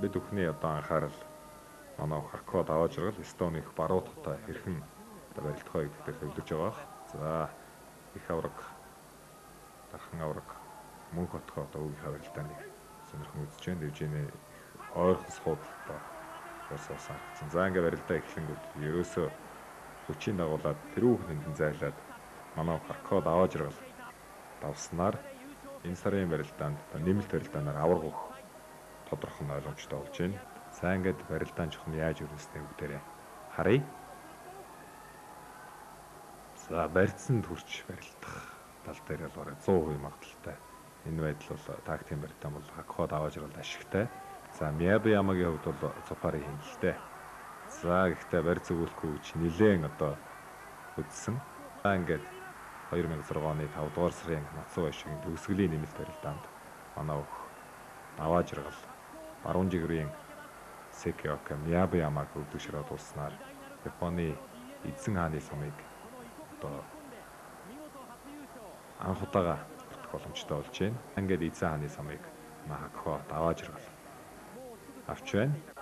бид бүхний одоо анхаарал манай Харкова даваа жаргал Эстоны их баруутгатай хэрхэн барилдах вэ гэдэгт төвлөрж байгаа. За их авраг, дархан авраг, мөнх хотхоо одоо үеийн барилдааныг сонирхон үзэж байна. Дивжиний ойрхон суудалтай уусаас харагдсан. За ингээ барилдаа эхлэнгүүт ерөөсөө хүчийн дагуулад тэрүүхэн хэндэн зайлаад манай Харкова даваа жаргал давснаар энэ сарын барилдаанд нэмэлт барилдаанаар авраг өгөх тодорхой нь ойлгомжтой болж байна. За ингээд барилдаан чухам яаж өрнөснээ бүгдээрээ харъя. За барьцсан төрч барилдах тал дээр бол 100% магадaltaй. Энэ байдал бол тактикийн барилдаан бол Харкова даваа жаргалд ашигтай. За Миябаяамагийн хувьд бол цупари хэмнэлтэй. За гэхдээ барь зөвүүлэхгүй үуч нилээн одоо үдсэн. За ингээд 2006 оны 5 дугаар сарын Нацуу ашигын төгсгөлийн нэмэлт барилдаанд манай өх даваа жаргал баруун жигүүрийн Секиока Миябаяамаг өвдөшрөө дууснаар Японы эзэн хааны сумыг одоо анх удаага бүртгэх боломжтой болж байна. Ингээд эзэн хааны сумыг Харкова даваа жаргал авч байна.